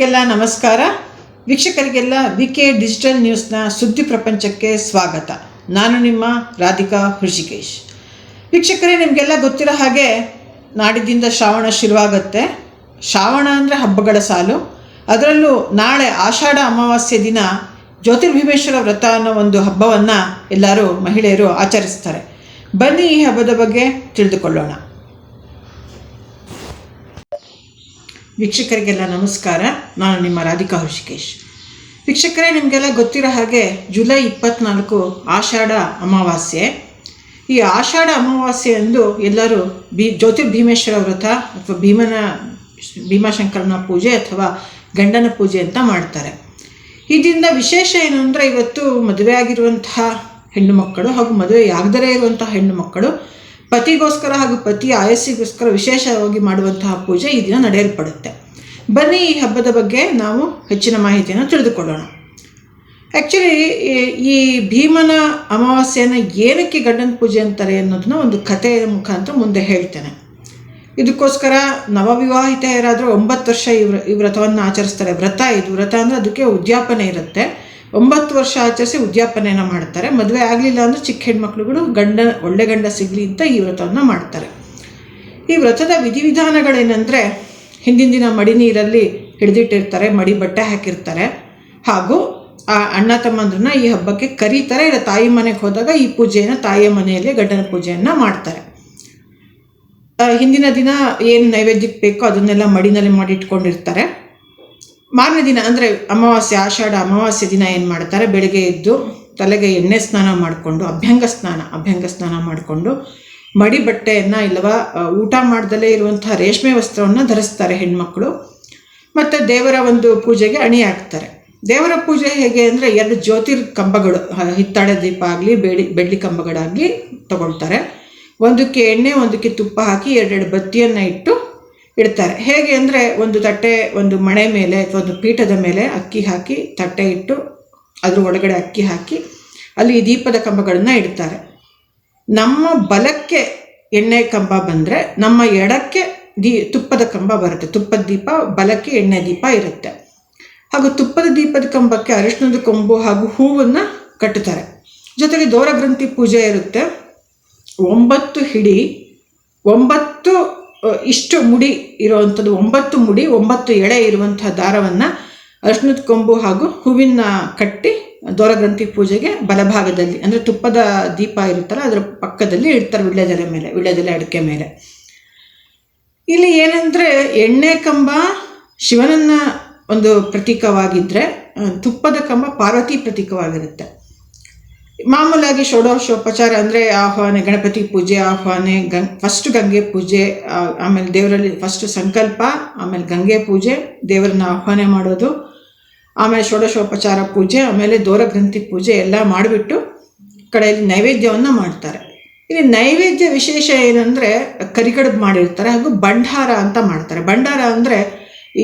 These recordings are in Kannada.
ವೀಕ್ಷಕರಿಗೆಲ್ಲ ನಮಸ್ಕಾರ. ವೀಕ್ಷಕರಿಗೆಲ್ಲ ವಿಕೆ ಡಿಜಿಟಲ್ ನ್ಯೂಸ್ನ ಸುದ್ದಿ ಪ್ರಪಂಚಕ್ಕೆ ಸ್ವಾಗತ. ನಾನು ನಿಮ್ಮ ರಾಧಿಕಾ ಹೃಷಿಕೇಶ್. ವೀಕ್ಷಕರೇ, ನಿಮಗೆಲ್ಲ ಗೊತ್ತಿರೋ ಹಾಗೆ ನಾಡಿದ್ದಿಂದ ಶ್ರಾವಣ ಶುರುವಾಗುತ್ತೆ. ಶ್ರಾವಣ ಅಂದರೆ ಹಬ್ಬಗಳ ಸಾಲು. ಅದರಲ್ಲೂ ನಾಳೆ ಆಷಾಢ ಅಮಾವಾಸ್ಯೆ ದಿನ ಜ್ಯೋತಿರ್ಭೀಮೇಶ್ವರ ವ್ರತ ಅನ್ನೋ ಒಂದು ಹಬ್ಬವನ್ನು ಎಲ್ಲರೂ ಮಹಿಳೆಯರು ಆಚರಿಸ್ತಾರೆ. ಬನ್ನಿ ಈ ಹಬ್ಬದ ಬಗ್ಗೆ ತಿಳಿದುಕೊಳ್ಳೋಣ. ವೀಕ್ಷಕರಿಗೆಲ್ಲ ನಮಸ್ಕಾರ. ನಾನು ನಿಮ್ಮ ರಾಧಿಕಾ ಹೃಷಿಕೇಶ್. ವೀಕ್ಷಕರೇ, ನಿಮಗೆಲ್ಲ ಗೊತ್ತಿರೋ ಹಾಗೆ ಜುಲೈ 24 ಆಷಾಢ ಅಮಾವಾಸ್ಯೆ. ಈ ಆಷಾಢ ಅಮಾವಾಸ್ಯೆಯಂದು ಎಲ್ಲರೂ ಜ್ಯೋತಿರ್ಭೀಮೇಶ್ವರ ವ್ರತ ಅಥವಾ ಭೀಮಾಶಂಕರನ ಪೂಜೆ ಅಥವಾ ಗಂಡನ ಪೂಜೆ ಅಂತ ಮಾಡ್ತಾರೆ. ಇದರಿಂದ ವಿಶೇಷ ಏನು ಅಂದರೆ, ಇವತ್ತು ಮದುವೆ ಆಗಿರುವಂತಹ ಹೆಣ್ಣು ಮಕ್ಕಳು ಹಾಗೂ ಮದುವೆ ಆಗದೇ ಇರುವಂತಹ ಹೆಣ್ಣು ಮಕ್ಕಳು ಪತಿಗೋಸ್ಕರ ಹಾಗೂ ಪತಿ ಆಯಸ್ಸಿಗೋಸ್ಕರ ವಿಶೇಷವಾಗಿ ಮಾಡುವಂತಹ ಪೂಜೆ ಈ ದಿನ ನಡೆಯಲ್ಪಡುತ್ತೆ. ಬನ್ನಿ ಈ ಹಬ್ಬದ ಬಗ್ಗೆ ನಾವು ಹೆಚ್ಚಿನ ಮಾಹಿತಿಯನ್ನು ತಿಳಿದುಕೊಳ್ಳೋಣ. ಆ್ಯಕ್ಚುಲಿ ಈ ಭೀಮನ ಅಮಾವಾಸ್ಯೆಯನ್ನು ಏನಕ್ಕೆ ಗಂಡನ ಪೂಜೆ ಅಂತಾರೆ ಅನ್ನೋದನ್ನ ಒಂದು ಕಥೆಯ ಮುಖಾಂತರ ಮುಂದೆ ಹೇಳ್ತೇನೆ. ಇದಕ್ಕೋಸ್ಕರ ನವವಿವಾಹಿತೆಯರಾದರೂ 9 ವರ್ಷ ಈ ವ್ರತವನ್ನು ಆಚರಿಸ್ತಾರೆ. ವ್ರತ ಅಂದರೆ ಅದಕ್ಕೆ ಉದ್ಯಾಪನೆ ಇರುತ್ತೆ. 9 ವರ್ಷ ಆಚರಿಸಿ ಉದ್ಯಾಪನೆಯನ್ನು ಮಾಡ್ತಾರೆ. ಮದುವೆ ಆಗಲಿಲ್ಲ ಅಂದರೆ ಚಿಕ್ಕ ಹೆಣ್ಮಕ್ಳುಗಳು ಒಳ್ಳೆ ಗಂಡ ಸಿಗಲಿ ಅಂತ ಈ ವ್ರತವನ್ನು ಮಾಡ್ತಾರೆ. ಈ ವ್ರತದ ವಿಧಿವಿಧಾನಗಳೇನೆಂದರೆ, ಹಿಂದಿನ ದಿನ ಮಡಿ ನೀರಲ್ಲಿ ಹಿಡಿದಿಟ್ಟಿರ್ತಾರೆ, ಮಡಿ ಬಟ್ಟೆ ಹಾಕಿರ್ತಾರೆ, ಹಾಗೂ ಆ ಅಣ್ಣ ತಮ್ಮಂದ್ರನ್ನ ಈ ಹಬ್ಬಕ್ಕೆ ಕರೀತಾರೆ. ಇಲ್ಲ ತಾಯಿ ಮನೆಗೆ ಹೋದಾಗ ಈ ಪೂಜೆಯನ್ನು ತಾಯಿಯ ಮನೆಯಲ್ಲಿ ಗಂಡನ ಪೂಜೆಯನ್ನು ಮಾಡ್ತಾರೆ. ಹಿಂದಿನ ದಿನ ಏನು ನೈವೇದ್ಯಕ್ಕೆ ಬೇಕೋ ಅದನ್ನೆಲ್ಲ ಮಡಿನಲ್ಲಿ ಮಾಡಿ ಇಟ್ಕೊಂಡಿರ್ತಾರೆ. ಮಾರನೇ ದಿನ ಅಂದರೆ ಆಷಾಢ ಅಮಾವಾಸ್ಯೆ ದಿನ ಏನು ಮಾಡ್ತಾರೆ, ಬೆಳಗ್ಗೆ ಎದ್ದು ತಲೆಗೆ ಎಣ್ಣೆ ಸ್ನಾನ ಮಾಡಿಕೊಂಡು ಅಭ್ಯಂಗ ಸ್ನಾನ ಮಾಡಿಕೊಂಡು ಮಡಿ ಬಟ್ಟೆಯನ್ನು ಇಲ್ಲವ ಊಟ ಮಾಡ್ದಲೇ ಇರುವಂತಹ ರೇಷ್ಮೆ ವಸ್ತ್ರವನ್ನು ಧರಿಸ್ತಾರೆ ಹೆಣ್ಮಕ್ಳು. ಮತ್ತು ದೇವರ ಒಂದು ಪೂಜೆಗೆ ಅಣಿ ಹಾಕ್ತಾರೆ. ದೇವರ ಪೂಜೆ ಹೇಗೆ ಅಂದರೆ, 2 ಜ್ಯೋತಿರ್ ಕಂಬಗಳು, ಹಿತ್ತಾಳೆ ದೀಪ ಆಗಲಿ ಬೆಳ್ಳಿ ಕಂಬಗಳಾಗಲಿ ತಗೊಳ್ತಾರೆ. ಒಂದಕ್ಕೆ ಎಣ್ಣೆ, ಒಂದಕ್ಕೆ ತುಪ್ಪ ಹಾಕಿ 2 ಬತ್ತಿಯನ್ನು ಇಡ್ತಾರೆ. ಹೇಗೆ ಅಂದರೆ, ಒಂದು ತಟ್ಟೆ, ಒಂದು ಮಣೆ ಮೇಲೆ ಅಥವಾ ಒಂದು ಪೀಠದ ಮೇಲೆ ಅಕ್ಕಿ ಹಾಕಿ ತಟ್ಟೆ ಇಟ್ಟು ಅದ್ರ ಒಳಗಡೆ ಅಕ್ಕಿ ಹಾಕಿ ಅಲ್ಲಿ ದೀಪದ ಕಂಬಗಳನ್ನು ಇಡ್ತಾರೆ. ನಮ್ಮ ಬಲಕ್ಕೆ ಎಣ್ಣೆ ಕಂಬ ಬಂದರೆ ನಮ್ಮ ಎಡಕ್ಕೆ ತುಪ್ಪದ ಕಂಬ ಬರುತ್ತೆ. ತುಪ್ಪದ ದೀಪ ಬಲಕ್ಕೆ, ಎಣ್ಣೆ ದೀಪ ಇರುತ್ತೆ. ಹಾಗೂ ತುಪ್ಪದ ದೀಪದ ಕಂಬಕ್ಕೆ ಅರಿಶಿಣದ ಕೊಂಬು ಹಾಗೂ ಹೂವನ್ನು ಕಟ್ಟುತ್ತಾರೆ. ಜೊತೆಗೆ ದೋರಗ್ರಂಥಿ ಪೂಜೆ ಇರುತ್ತೆ. 9 ಹಿಡಿ, 9 ಇಷ್ಟು ಮುಡಿ ಇರುವಂಥದ್ದು, 9 ಮುಡಿ 9 ಎಳೆ ಇರುವಂತಹ ದಾರವನ್ನು ಅರಿಶಿಣದ ಕೊಂಬು ಹಾಗೂ ಹೂವಿನ ಕಟ್ಟಿ ದೋರಗ್ರಂಥಿ ಪೂಜೆಗೆ ಬಲಭಾಗದಲ್ಲಿ, ಅಂದರೆ ತುಪ್ಪದ ದೀಪ ಇರುತ್ತಲ್ಲ ಅದರ ಪಕ್ಕದಲ್ಲಿ ಇಡ್ತಾರೆ, ವಿಳ್ಯದೆಲೆ ಅಡಿಕೆ ಮೇಲೆ. ಇಲ್ಲಿ ಏನಂದರೆ, ಎಣ್ಣೆ ಕಂಬ ಶಿವನನ್ನ ಒಂದು ಪ್ರತೀಕವಾಗಿದ್ದರೆ ತುಪ್ಪದ ಕಂಬ ಪಾರ್ವತಿ ಪ್ರತೀಕವಾಗಿರುತ್ತೆ. ಮಾಮೂಲಾಗಿ ಷೋಡಶೋಪಚಾರ ಅಂದರೆ ಆಹ್ವಾನೆ, ಗಣಪತಿ ಪೂಜೆ, ಆಹ್ವಾನೆ, ಫಸ್ಟ್ ಗಂಗೆ ಪೂಜೆ, ಆಮೇಲೆ ದೇವರಲ್ಲಿ ಫಸ್ಟ್ ಸಂಕಲ್ಪ, ಆಮೇಲೆ ಗಂಗೆ ಪೂಜೆ, ದೇವರನ್ನ ಆಹ್ವಾನೆ ಮಾಡೋದು, ಆಮೇಲೆ ಷೋಡಶೋಪಚಾರ ಪೂಜೆ, ಆಮೇಲೆ ದೋರಗ್ರಂಥಿ ಪೂಜೆ ಎಲ್ಲ ಮಾಡಿಬಿಟ್ಟು ಕಡೆಯಲ್ಲಿ ನೈವೇದ್ಯವನ್ನು ಮಾಡ್ತಾರೆ. ಇಲ್ಲಿ ನೈವೇದ್ಯ ವಿಶೇಷ ಏನಂದರೆ, ಕರಿಗಡುಬು ಮಾಡಿರ್ತಾರೆ ಹಾಗೂ ಭಂಡಾರ ಅಂತ ಮಾಡ್ತಾರೆ. ಭಂಡಾರ ಅಂದರೆ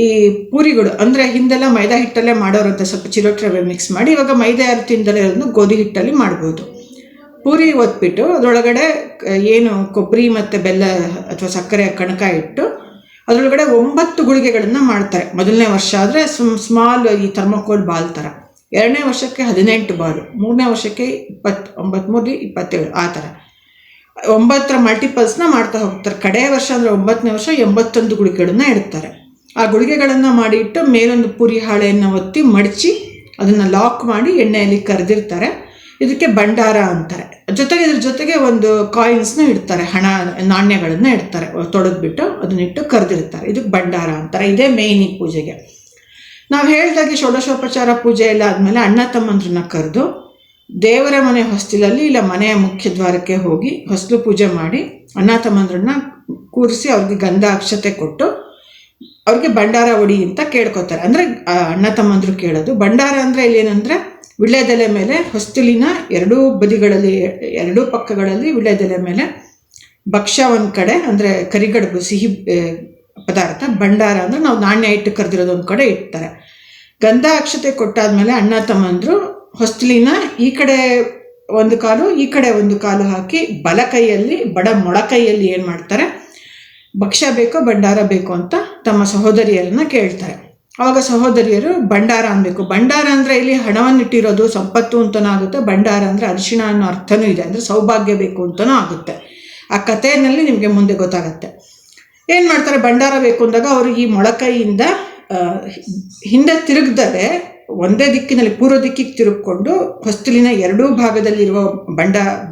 ಈ ಪೂರಿಗಳು, ಅಂದರೆ ಹಿಂದೆಲ್ಲ ಮೈದಾ ಹಿಟ್ಟಲ್ಲೇ ಮಾಡೋರಂತೆ, ಸ್ವಲ್ಪ ಚಿರೋಟಿ ರವೆ ಮಿಕ್ಸ್ ಮಾಡಿ. ಇವಾಗ ಮೈದಾ ಯಾರು ತಿಂದಲೇ ಇರೋದನ್ನು ಗೋಧಿ ಹಿಟ್ಟಲ್ಲಿ ಮಾಡ್ಬೋದು. ಪೂರಿ ಒತ್ಬಿಟ್ಟು ಅದರೊಳಗಡೆ ಏನು ಕೊಬ್ಬರಿ ಮತ್ತು ಬೆಲ್ಲ ಅಥವಾ ಸಕ್ಕರೆ ಕಣಕ ಇಟ್ಟು ಅದರೊಳಗಡೆ 9 ಗುಳಿಗೆಗಳನ್ನು ಮಾಡ್ತಾರೆ. ಮೊದಲನೇ ವರ್ಷ ಆದರೆ ಸ್ಮಾಲ್ ಈ ಥರ್ಮೋಕೋಲ್ ಬಾಲ್ ಥರ, 2ನೇ ವರ್ಷಕ್ಕೆ 18 ಬಾಲು, 3ನೇ ವರ್ಷಕ್ಕೆ 29, 27 ಆ ಥರ 9ರ ಮಲ್ಟಿಪಲ್ಸ್ನ ಮಾಡ್ತಾ ಹೋಗ್ತಾರೆ. ಕಡೆಯ ವರ್ಷ ಅಂದರೆ 9ನೇ ವರ್ಷ 81 ಗುಳಿಗೆಗಳನ್ನು ಇಡ್ತಾರೆ. ಆ ಗುಳಿಗೆಗಳನ್ನು ಮಾಡಿ ಇಟ್ಟು ಮೇಲೊಂದು ಪುರಿ ಹಾಳೆಯನ್ನು ಒತ್ತಿ ಮಡಚಿ ಅದನ್ನು ಲಾಕ್ ಮಾಡಿ ಎಣ್ಣೆಯಲ್ಲಿ ಕರೆದಿರ್ತಾರೆ. ಇದಕ್ಕೆ ಭಂಡಾರ ಅಂತಾರೆ. ಇದ್ರ ಜೊತೆಗೆ ಒಂದು ಕಾಯಿನ್ಸ್ನ ಇಡ್ತಾರೆ, ನಾಣ್ಯಗಳನ್ನು ಇಡ್ತಾರೆ, ತೊಳೆದ್ಬಿಟ್ಟು ಅದನ್ನಿಟ್ಟು ಕರೆದಿರ್ತಾರೆ. ಇದಕ್ಕೆ ಭಂಡಾರ ಅಂತಾರೆ. ಇದೇ ಮೇಯ್ನ್ ಈ ಪೂಜೆಗೆ. ನಾವು ಹೇಳಿದಾಗೆ ಷೋಡಶೋಪಚಾರ ಪೂಜೆ ಎಲ್ಲ ಆದಮೇಲೆ ಅಣ್ಣ ತಮ್ಮಂದ್ರನ್ನ ಕರೆದು ದೇವರ ಮನೆ ಹೊಸ್ತಿಲಲ್ಲಿ ಇಲ್ಲ ಮನೆಯ ಮುಖ್ಯ ದ್ವಾರಕ್ಕೆ ಹೋಗಿ ಹೊಸ್ಲು ಪೂಜೆ ಮಾಡಿ ಅಣ್ಣ ತಮ್ಮಂದ್ರನ್ನ ಕೂರಿಸಿ ಅವ್ರಿಗೆ ಗಂಧ ಅಕ್ಷತೆ ಕೊಟ್ಟು ಅವ್ರಿಗೆ ಭಂಡಾರ ಒಡಿ ಅಂತ ಕೇಳ್ಕೊತಾರೆ. ಅಂದರೆ ಅಣ್ಣ ತಮ್ಮಂದ್ರು ಕೇಳೋದು. ಭಂಡಾರ ಅಂದರೆ ಇಲ್ಲೇನೆಂದರೆ, ವಿಳ್ಯದೆಲೆ ಮೇಲೆ ಹೊಸ್ತಿಲಿನ 2 ಬದಿಗಳಲ್ಲಿ, 2 ಪಕ್ಕಗಳಲ್ಲಿ ವಿಳ್ಯದೆಲೆ ಮೇಲೆ ಭಕ್ಷ್ಯ ಒಂದು ಕಡೆ, ಅಂದರೆ ಕರಿಗಡುಬು ಸಿಹಿ ಪದಾರ್ಥ. ಭಂಡಾರ ಅಂದರೆ ನಾವು ನಾಣ್ಯ ಇಟ್ಟು ಕರೆದಿರೋದು ಒಂದು ಕಡೆ ಇಡ್ತಾರೆ. ಗಂಧ ಅಕ್ಷತೆ ಕೊಟ್ಟಾದ್ಮೇಲೆ ಅಣ್ಣ ತಮ್ಮಂದ್ರು ಹೊಸ್ತಿಲಿನ ಈ ಕಡೆ ಒಂದು ಕಾಲು, ಈ ಕಡೆ ಒಂದು ಕಾಲು ಹಾಕಿ ಬಲ ಕೈಯಲ್ಲಿ, ಮೊಳಕೈಯಲ್ಲಿ ಏನು ಮಾಡ್ತಾರೆ, ಭಕ್ಷ್ಯ ಬೇಕೋ ಭಂಡಾರ ಬೇಕು ಅಂತ ತಮ್ಮ ಸಹೋದರಿಯರನ್ನ ಕೇಳ್ತಾರೆ. ಆವಾಗ ಸಹೋದರಿಯರು ಭಂಡಾರ ಅನ್ಬೇಕು. ಭಂಡಾರ ಅಂದರೆ ಇಲ್ಲಿ ಹಣವನ್ನಿಟ್ಟಿರೋದು ಸಂಪತ್ತು ಅಂತನೂ ಆಗುತ್ತೆ. ಭಂಡಾರ ಅಂದರೆ ಅರಿಶಿಣ ಅನ್ನೋ ಅರ್ಥನೂ ಇದೆ, ಅಂದರೆ ಸೌಭಾಗ್ಯ ಬೇಕು ಅಂತನೂ ಆಗುತ್ತೆ. ಆ ಕಥೆಯಲ್ಲಿ ನಿಮಗೆ ಮುಂದೆ ಗೊತ್ತಾಗತ್ತೆ. ಏನು ಮಾಡ್ತಾರೆ, ಭಂಡಾರ ಬೇಕು ಅಂದಾಗ ಅವರು ಈ ಮೊಳಕೈಯಿಂದ ಹಿಂದೆ ತಿರುಗ್ದರೆ ಒಂದೇ ದಿಕ್ಕಿನಲ್ಲಿ ಪೂರ್ವ ದಿಕ್ಕಿಗೆ ತಿರುಗಿಕೊಂಡು ಹೊಸ್ತಿಲಿನ ಎರಡೂ ಭಾಗದಲ್ಲಿರುವ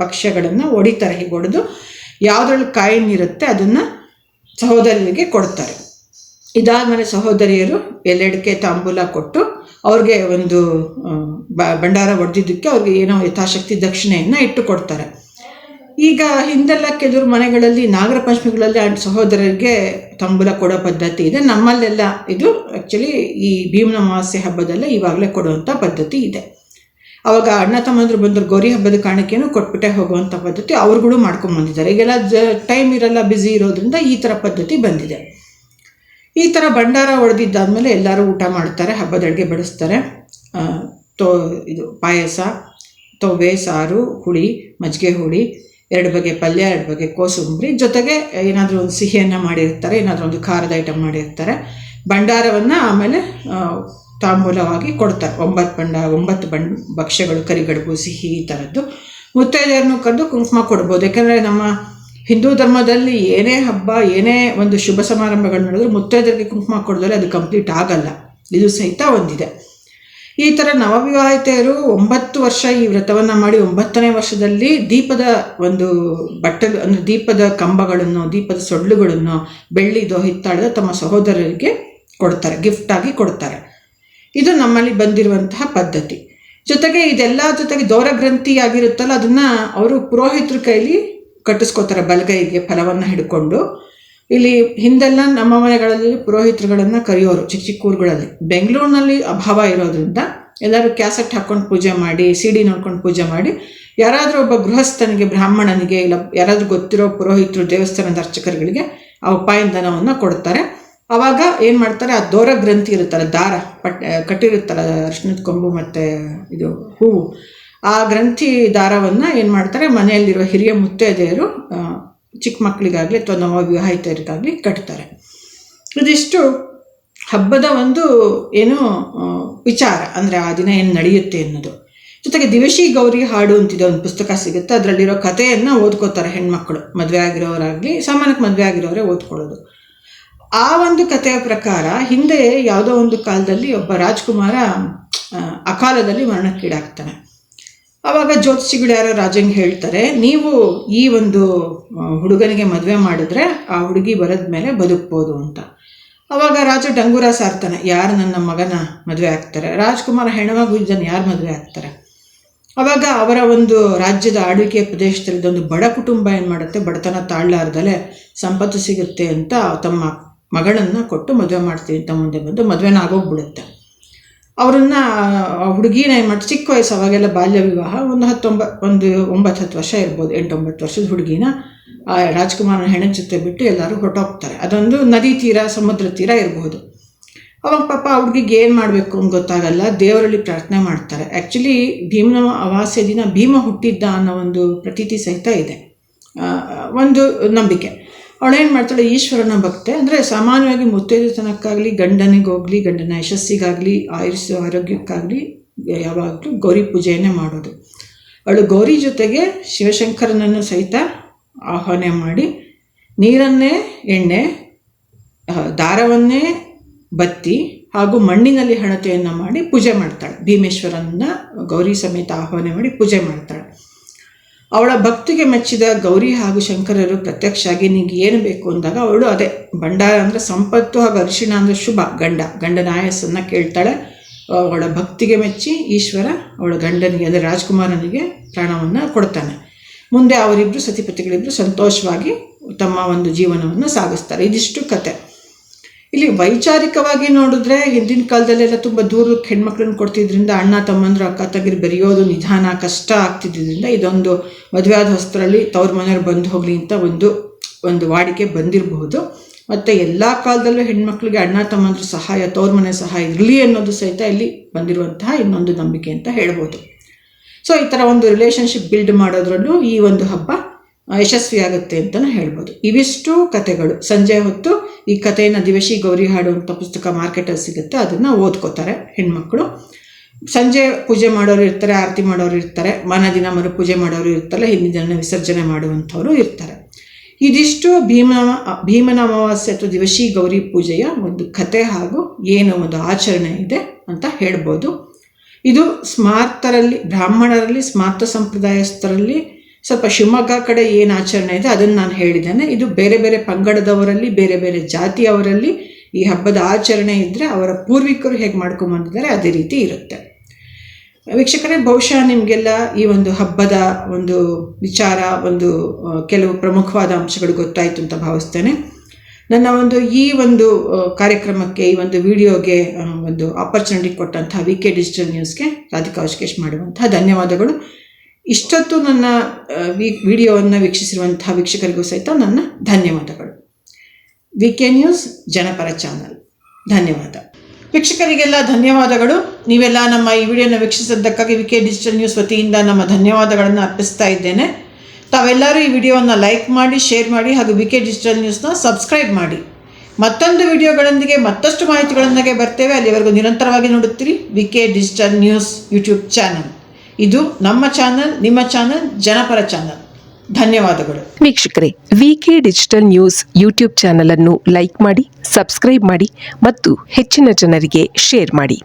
ಭಕ್ಷ್ಯಗಳನ್ನು ಒಡಿತಾರೆ. ಹೀಗೆ ಹೊಡೆದು ಯಾವುದ್ರಲ್ಲಿ ಕಾಯಿನ್ ಇರುತ್ತೆ ಅದನ್ನು ಸಹೋದರಿಯರಿಗೆ ಕೊಡ್ತಾರೆ. ಇದಾದಮೇಲೆ ಸಹೋದರಿಯರು ಎಲ್ಲೆಡಕ್ಕೆ ತಾಂಬೂಲ ಕೊಟ್ಟು ಅವ್ರಿಗೆ ಒಂದು ಭಂಡಾರ ಹೊಡೆದಿದ್ದಕ್ಕೆ ಅವ್ರಿಗೆ ಏನೋ ಯಥಾಶಕ್ತಿ ದಕ್ಷಿಣೆಯನ್ನು ಇಟ್ಟು ಕೊಡ್ತಾರೆ. ಈಗ ಹಿಂದೆಲ್ಲ ಕೆಲವರು ಮನೆಗಳಲ್ಲಿ ನಾಗರ ಪಂಚಮಿಗಳಲ್ಲಿ ಸಹೋದರರಿಗೆ ತಾಂಬೂಲ ಕೊಡೋ ಪದ್ಧತಿ ಇದೆ. ನಮ್ಮಲ್ಲೆಲ್ಲ ಇದು ಆ್ಯಕ್ಚುಲಿ ಈ ಭೀಮನ ಅಮಾವಾಸ್ಯೆ ಹಬ್ಬದಲ್ಲೇ ಇವಾಗಲೇ ಕೊಡುವಂಥ ಪದ್ಧತಿ ಇದೆ. ಅವಾಗ ಅಣ್ಣ ತಮ್ಮಂದರು ಬಂದರು ಗೌರಿ ಹಬ್ಬದ ಕಾಣಿಕೆಯನ್ನು ಕೊಟ್ಬಿಟ್ಟೆ ಹೋಗುವಂಥ ಪದ್ಧತಿ ಅವ್ರುಗಳು ಮಾಡ್ಕೊಂಬಂದಿದ್ದಾರೆ. ಈಗೆಲ್ಲ ಟೈಮ್ ಇರಲ್ಲ, ಬ್ಯುಸಿ ಇರೋದ್ರಿಂದ ಈ ಥರ ಪದ್ಧತಿ ಬಂದಿದೆ. ಈ ಥರ ಭಂಡಾರ ಹೊಡೆದಿದ್ದಾದಮೇಲೆ ಎಲ್ಲರೂ ಊಟ ಮಾಡ್ತಾರೆ, ಹಬ್ಬದ ಅಡುಗೆ ಬಡಿಸ್ತಾರೆ. ಇದು ಪಾಯಸ, ತೊವೆ, ಸಾರು, ಹುಳಿ, ಮಜ್ಜಿಗೆ ಹುಳಿ, 2 ಬಗೆ ಪಲ್ಯ, 2 ಬಗೆ ಕೋಸಂಬರಿ, ಜೊತೆಗೆ ಏನಾದರೂ ಒಂದು ಸಿಹಿಯನ್ನು ಮಾಡಿರ್ತಾರೆ, ಏನಾದರೂ ಒಂದು ಖಾರದ ಐಟಮ್ ಮಾಡಿರ್ತಾರೆ. ಭಂಡಾರವನ್ನು ಆಮೇಲೆ ತಾಂಬೂಲವಾಗಿ ಕೊಡ್ತಾರೆ. 9 ಭಕ್ಷ್ಯಗಳು, ಕರಿಗಡುಬು, ಸಿಹಿ, ಈ ಥರದ್ದು. ಮುತ್ತೈದೆಯರನ್ನು ಕರೆದು ಕುಂಕುಮ ಕೊಡ್ಬೋದು. ಯಾಕೆಂದರೆ ನಮ್ಮ ಹಿಂದೂ ಧರ್ಮದಲ್ಲಿ ಏನೇ ಹಬ್ಬ, ಏನೇ ಒಂದು ಶುಭ ಸಮಾರಂಭಗಳು ನಡೆದ್ರೆ ಮುತ್ತೈದರಿಗೆ ಕುಂಕುಮ ಕೊಡಿದ್ರೆ ಅದು ಕಂಪ್ಲೀಟ್ ಆಗಲ್ಲ. ಇದು ಸಹಿತ ಒಂದಿದೆ. ಈ ಥರ ನವವಿವಾಹಿತೆಯರು 9 ವರ್ಷ ಈ ವ್ರತವನ್ನು ಮಾಡಿ 9ನೇ ವರ್ಷದಲ್ಲಿ ದೀಪದ ಒಂದು ಬಟ್ಟಲು ಅಂದರೆ ದೀಪದ ಕಂಬಗಳನ್ನು, ದೀಪದ ಸೊಳ್ಳುಗಳನ್ನು ಬೆಳ್ಳಿದೋ ಹಿತ್ತಾಳದ ತಮ್ಮ ಸಹೋದರರಿಗೆ ಕೊಡ್ತಾರೆ, ಗಿಫ್ಟಾಗಿ ಕೊಡ್ತಾರೆ. ಇದು ನಮ್ಮಲ್ಲಿ ಬಂದಿರುವಂತಹ ಪದ್ಧತಿ. ಜೊತೆಗೆ ಇದೆಲ್ಲ ಜೊತೆಗೆ ದೌರ ಗ್ರಂಥಿ ಆಗಿರುತ್ತಲ್ಲ, ಅದನ್ನು ಅವರು ಪುರೋಹಿತರ ಕೈಲಿ ಕಟ್ಟಿಸ್ಕೋತಾರೆ, ಬಲಗೈಗೆ ಫಲವನ್ನು ಹಿಡ್ಕೊಂಡು. ಇಲ್ಲಿ ಹಿಂದೆಲ್ಲ ನಮ್ಮ ಮನೆಗಳಲ್ಲಿ ಪುರೋಹಿತರುಗಳನ್ನು ಕರೆಯೋರು ಚಿಕ್ಕ ಚಿಕ್ಕ ಊರುಗಳಲ್ಲಿ. ಬೆಂಗಳೂರಿನಲ್ಲಿ ಅಭಾವ ಇರೋದ್ರಿಂದ ಎಲ್ಲರೂ ಕ್ಯಾಸೆಟ್ ಹಾಕ್ಕೊಂಡು ಪೂಜೆ ಮಾಡಿ, CD ನೋಡ್ಕೊಂಡು ಪೂಜೆ ಮಾಡಿ, ಯಾರಾದರೂ ಒಬ್ಬ ಗೃಹಸ್ಥನಿಗೆ, ಬ್ರಾಹ್ಮಣನಿಗೆ, ಇಲ್ಲ ಯಾರಾದರೂ ಗೊತ್ತಿರೋ ಪುರೋಹಿತರು, ದೇವಸ್ಥಾನದ ಅರ್ಚಕರುಗಳಿಗೆ ಆ ಉಪಾಯಂದನವನ್ನು ಕೊಡ್ತಾರೆ. ಆವಾಗ ಏನು ಮಾಡ್ತಾರೆ, ಆ ದೌರ ಗ್ರಂಥಿ ಇರುತ್ತಲ್ಲ, ದಾರ ಕಟ್ಟಿರುತ್ತಲ್ಲ, ಅರಿಶಿಣದ ಕೊಂಬು ಮತ್ತು ಇದು ಹೂವು, ಆ ಗ್ರಂಥಿ ದಾರವನ್ನು ಏನು ಮಾಡ್ತಾರೆ, ಮನೆಯಲ್ಲಿರುವ ಹಿರಿಯ ಮುತ್ತೈದೆಯರು ಚಿಕ್ಕ ಮಕ್ಕಳಿಗಾಗಲಿ ಅಥವಾ ನವವಿವಾಹಿತರಿಗಾಗಲಿ ಕಟ್ತಾರೆ. ಇದಿಷ್ಟು ಹಬ್ಬದ ಒಂದು ಏನು ವಿಚಾರ, ಅಂದರೆ ಆ ದಿನ ಏನು ನಡೆಯುತ್ತೆ ಅನ್ನೋದು. ಜೊತೆಗೆ ದಿವಶಿ ಗೌರಿ ಹಾಡು ಅಂತಿದೆ, ಒಂದು ಪುಸ್ತಕ ಸಿಗುತ್ತೆ. ಅದರಲ್ಲಿರೋ ಕಥೆಯನ್ನು ಓದ್ಕೋತಾರೆ ಹೆಣ್ಮಕ್ಳು, ಮದುವೆ ಆಗಿರೋರಾಗಲಿ, ಸಾಮಾನ್ಯಕ್ಕೆ ಮದುವೆ ಆಗಿರೋರೇ ಓದ್ಕೊಳ್ಳೋದು. ಆ ಒಂದು ಕಥೆಯ ಪ್ರಕಾರ ಹಿಂದೆ ಯಾವುದೋ ಒಂದು ಕಾಲದಲ್ಲಿ ಒಬ್ಬ ರಾಜ್ಕುಮಾರ ಅಕಾಲದಲ್ಲಿ ಮರಣಕ್ಕೀಡಾಗ್ತಾನೆ. ಆವಾಗ ಜ್ಯೋತಿಷಿಗಳು ಯಾರೋ ರಾಜಂಗೆ ಹೇಳ್ತಾರೆ, ನೀವು ಈ ಒಂದು ಹುಡುಗನಿಗೆ ಮದುವೆ ಮಾಡಿದ್ರೆ ಆ ಹುಡುಗಿ ಬರೆದ ಮೇಲೆ ಬದುಕ್ಬೋದು ಅಂತ. ಆವಾಗ ರಾಜ ಡಂಗೂರ ಸಾರ್ತಾನೆ, ಯಾರು ನನ್ನ ಮಗನ ಮದುವೆ ಆಗ್ತಾರೆ, ರಾಜ್ಕುಮಾರ ಹೆಣವಾಗಿ ಇದನ್ನು ಯಾರು ಮದುವೆ ಆಗ್ತಾರೆ. ಆವಾಗ ಅವರ ಒಂದು ರಾಜ್ಯದ ಆಳ್ವಿಕೆಯ ಪ್ರದೇಶದಲ್ಲಿದ್ದೊಂದು ಬಡ ಕುಟುಂಬ ಏನು ಮಾಡುತ್ತೆ, ಬಡತನ ತಾಳಲಾರ್ದಲೇ ಸಂಪತ್ತು ಸಿಗುತ್ತೆ ಅಂತ ತಮ್ಮ ಮಗಳನ್ನು ಕೊಟ್ಟು ಮದುವೆ ಮಾಡ್ತೀವಿ ಅಂತ ಮುಂದೆ ಬಂದು ಮದುವೆನ ಆಗೋಗ್ಬಿಡುತ್ತೆ. ಅವರನ್ನು ಹುಡುಗಿನ ಏನು ಮಾಡಿ, ಚಿಕ್ಕ ವಯಸ್ಸು, ಅವಾಗೆಲ್ಲ ಬಾಲ್ಯ ವಿವಾಹ, ಒಂದು 9-10 ವರ್ಷ ಇರ್ಬೋದು, 8-9 ವರ್ಷದ ಹುಡುಗಿನ ಆ ರಾಜ್ಕುಮಾರನ ಹೆಣದ ಜೊತೆ ಬಿಟ್ಟು ಎಲ್ಲರೂ ಹೊರಟೋಗ್ತಾರೆ. ಅದೊಂದು ನದಿ ತೀರ, ಸಮುದ್ರ ತೀರ ಇರಬಹುದು. ಅವಾಗ ಪಾಪ ಆ ಹುಡುಗಿಗೆ ಏನು ಮಾಡಬೇಕು ಅಂತ ಗೊತ್ತಾಗಲ್ಲ, ದೇವರಲ್ಲಿ ಪ್ರಾರ್ಥನೆ ಮಾಡ್ತಾರೆ. ಆ್ಯಕ್ಚುಲಿ ಭೀಮನ ಅಮಾವಾಸ್ಯೆ ದಿನ ಭೀಮ ಹುಟ್ಟಿದ್ದ ಅನ್ನೋ ಒಂದು ಪ್ರತೀತಿ ಸಹಿತ ಇದೆ, ಒಂದು ನಂಬಿಕೆ. ಅವಳೇನು ಮಾಡ್ತಾಳೆ, ಈಶ್ವರನ ಭಕ್ತೆ. ಅಂದರೆ ಸಾಮಾನ್ಯವಾಗಿ ಮುತ್ತೈದೆತನಕ್ಕಾಗಲಿ, ಗಂಡನಿಗೋಗಲಿ, ಗಂಡನ ಯಶಸ್ಸಿಗಾಗಲಿ, ಆರೋಗ್ಯಕ್ಕಾಗಲಿ ಯಾವಾಗಲೂ ಗೌರಿ ಪೂಜೆಯನ್ನೇ ಮಾಡೋದು. ಅವಳು ಗೌರಿ ಜೊತೆಗೆ ಶಿವಶಂಕರನನ್ನು ಸಹಿತ ಆಹ್ವಾನ ಮಾಡಿ, ನೀರನ್ನೇ ಎಣ್ಣೆ, ದಾರವನ್ನೇ ಬತ್ತಿ ಹಾಗೂ ಮಣ್ಣಿನಲ್ಲಿ ಹಣತೆಯನ್ನು ಮಾಡಿ ಪೂಜೆ ಮಾಡ್ತಾಳೆ. ಭೀಮೇಶ್ವರನನ್ನ ಗೌರಿ ಸಮೇತ ಆಹ್ವಾನ ಮಾಡಿ ಪೂಜೆ ಮಾಡ್ತಾಳೆ. ಅವಳ ಭಕ್ತಿಗೆ ಮೆಚ್ಚಿದ ಗೌರಿ ಹಾಗೂ ಶಂಕರರು ಪ್ರತ್ಯಕ್ಷವಾಗಿ ನಿನಗೆ ಏನು ಬೇಕು ಅಂದಾಗ ಅವಳು ಅದೇ ಭಂಡಾರ ಅಂದರೆ ಸಂಪತ್ತು ಹಾಗೂ ಅರಿಶಿಣ ಅಂದರೆ ಶುಭ, ಗಂಡನ ಆಯಸ್ಸನ್ನು ಕೇಳ್ತಾಳೆ. ಅವಳ ಭಕ್ತಿಗೆ ಮೆಚ್ಚಿ ಈಶ್ವರ ಅವಳ ಗಂಡನಿಗೆ ಅಂದರೆ ರಾಜ್ಕುಮಾರನಿಗೆ ಪ್ರಾಣವನ್ನು ಕೊಡ್ತಾನೆ. ಮುಂದೆ ಅವರಿಬ್ಬರು ಸತಿಪತಿಗಳಿಬ್ಬರು ಸಂತೋಷವಾಗಿ ತಮ್ಮ ಒಂದು ಜೀವನವನ್ನು ಸಾಗಿಸ್ತಾರೆ. ಇದಿಷ್ಟು ಕತೆ. ಇಲ್ಲಿ ವೈಚಾರಿಕವಾಗಿ ನೋಡಿದ್ರೆ ಹಿಂದಿನ ಕಾಲದಲ್ಲೆಲ್ಲ ತುಂಬ ದೂರಕ್ಕೆ ಹೆಣ್ಮಕ್ಳನ್ನ ಕೊಡ್ತಿದ್ರಿಂದ ಅಣ್ಣ ತಮ್ಮಂದರು ಅಕ್ಕ ತಂಗಿರು ಬೆರೆಯೋದು ನಿಧಾನ ಕಷ್ಟ ಆಗ್ತಿದ್ದರಿಂದ ಇದೊಂದು ಮದುವೆ ಆದ ಹೊಸರಲ್ಲಿ ತವ್ರ ಮನೆಯವ್ರು ಬಂದು ಹೋಗಲಿ ಅಂತ ಒಂದು ವಾಡಿಕೆ ಬಂದಿರಬಹುದು. ಮತ್ತು ಎಲ್ಲ ಕಾಲದಲ್ಲೂ ಹೆಣ್ಮಕ್ಳಿಗೆ ಅಣ್ಣ ತಮ್ಮಂದ್ರ ಸಹಾಯ, ತವ್ರ ಮನೆ ಸಹಾಯ ಇರಲಿ ಅನ್ನೋದು ಸಹಿತ ಇಲ್ಲಿ ಬಂದಿರುವಂತಹ ಇನ್ನೊಂದು ನಂಬಿಕೆ ಅಂತ ಹೇಳ್ಬೋದು. ಸೊ ಈ ಥರ ಒಂದು ರಿಲೇಷನ್ಶಿಪ್ ಬಿಲ್ಡ್ ಮಾಡೋದ್ರಲ್ಲೂ ಈ ಒಂದು ಹಬ್ಬ ಯಶಸ್ವಿಯಾಗುತ್ತೆ ಅಂತಲೂ ಹೇಳ್ಬೋದು. ಇವಿಷ್ಟು ಕಥೆಗಳು. ಸಂಜೆ ಹೊತ್ತು ಈ ಕಥೆಯನ್ನು ದಿವಸಿ ಗೌರಿ ಹಾಡು ಅಂತ ಪುಸ್ತಕ ಮಾರ್ಕೆಟಲ್ಲಿ ಸಿಗುತ್ತೆ, ಅದನ್ನು ಓದ್ಕೋತಾರೆ ಹೆಣ್ಮಕ್ಳು. ಸಂಜೆ ಪೂಜೆ ಮಾಡೋರು ಇರ್ತಾರೆ, ಆರತಿ ಮಾಡೋರು ಇರ್ತಾರೆ, ದಿನ ಮರುಪೂಜೆ ಮಾಡೋರು ಇರ್ತಾರೆ, ಹಿಂದಿನ ದಿನ ವಿಸರ್ಜನೆ ಮಾಡುವಂಥವ್ರು ಇರ್ತಾರೆ. ಇದಿಷ್ಟು ಭೀಮನ ಅಮಾವಾಸ್ಯೆ ಅಥವಾ ದಿವಸಿ ಗೌರಿ ಪೂಜೆಯ ಒಂದು ಕಥೆ ಹಾಗೂ ಏನು ಒಂದು ಆಚರಣೆ ಇದೆ ಅಂತ ಹೇಳ್ಬೋದು. ಇದು ಸ್ಮಾರ್ತರಲ್ಲಿ, ಬ್ರಾಹ್ಮಣರಲ್ಲಿ, ಸ್ಮಾರ್ತ ಸಂಪ್ರದಾಯಸ್ಥರಲ್ಲಿ, ಸ್ವಲ್ಪ ಶಿವಮೊಗ್ಗ ಕಡೆ ಏನು ಆಚರಣೆ ಇದೆ ಅದನ್ನು ನಾನು ಹೇಳಿದ್ದೇನೆ. ಇದು ಬೇರೆ ಬೇರೆ ಪಂಗಡದವರಲ್ಲಿ, ಬೇರೆ ಬೇರೆ ಜಾತಿಯವರಲ್ಲಿ ಈ ಹಬ್ಬದ ಆಚರಣೆ ಇದ್ದರೆ ಅವರ ಪೂರ್ವಿಕರು ಹೇಗೆ ಮಾಡ್ಕೊಂಬಂದಿದ್ದಾರೆ ಅದೇ ರೀತಿ ಇರುತ್ತೆ. ವೀಕ್ಷಕರೇ, ಬಹುಶಃ ನಿಮಗೆಲ್ಲ ಈ ಒಂದು ಹಬ್ಬದ ಒಂದು ವಿಚಾರ, ಒಂದು ಕೆಲವು ಪ್ರಮುಖವಾದ ಅಂಶಗಳು ಗೊತ್ತಾಯಿತು ಅಂತ ಭಾವಿಸ್ತೇನೆ. ನನ್ನ ಈ ಒಂದು ಕಾರ್ಯಕ್ರಮಕ್ಕೆ, ಈ ಒಂದು ವಿಡಿಯೋಗೆ ಒಂದು ಆಪರ್ಚುನಿಟಿ ಕೊಟ್ಟಂತಹ VK ಡಿಜಿಟಲ್ ನ್ಯೂಸ್ಗೆ ರಾಧಿಕಾ ಔಷ್ಕೇಶ್ ಮಾಡುವಂತಹ ಧನ್ಯವಾದಗಳು. ಇಷ್ಟೊತ್ತು ನನ್ನ ವಿಡಿಯೋವನ್ನು ವೀಕ್ಷಿಸಿರುವಂತಹ ವೀಕ್ಷಕರಿಗೂ ಸಹಿತ ನನ್ನ ಧನ್ಯವಾದಗಳು. VK ನ್ಯೂಸ್ ಜನಪರ ಚಾನಲ್. ಧನ್ಯವಾದ. ವೀಕ್ಷಕರಿಗೆಲ್ಲ ಧನ್ಯವಾದಗಳು. ನೀವೆಲ್ಲ ನಮ್ಮ ಈ ವಿಡಿಯೋನ ವೀಕ್ಷಿಸಿದ್ದಕ್ಕಾಗಿ VK ಡಿಜಿಟಲ್ ನ್ಯೂಸ್ ವತಿಯಿಂದ ನಮ್ಮ ಧನ್ಯವಾದಗಳನ್ನು ಅರ್ಪಿಸ್ತಾ ಇದ್ದೇನೆ. ತಾವೆಲ್ಲರೂ ಈ ವಿಡಿಯೋವನ್ನು ಲೈಕ್ ಮಾಡಿ, ಶೇರ್ ಮಾಡಿ ಹಾಗೂ VK ಡಿಜಿಟಲ್ ನ್ಯೂಸ್ನ ಸಬ್ಸ್ಕ್ರೈಬ್ ಮಾಡಿ. ಮತ್ತೊಂದು ವಿಡಿಯೋಗಳೊಂದಿಗೆ, ಮತ್ತಷ್ಟು ಮಾಹಿತಿಗಳೊಂದಿಗೆ ಬರ್ತೇವೆ. ಅಲ್ಲಿವರೆಗೂ ನಿರಂತರವಾಗಿ ನೋಡುತ್ತೀರಿ VK digital news YouTube channel. ಇದು ನಮ್ಮ ಚಾನಲ್, ನಿಮ್ಮ ಚಾನಲ್, ಜನಪರ ಚಾನಲ್. ಧನ್ಯವಾದಗಳು. ವೀಕ್ಷಕರೇ, VK digital news YouTube channel ಅನ್ನು ಲೈಕ್ ಮಾಡಿ, ಸಬ್ಸ್ಕ್ರೈಬ್ ಮಾಡಿ ಮತ್ತು ಹೆಚ್ಚಿನ ಜನರಿಗೆ ಶೇರ್ ಮಾಡಿ.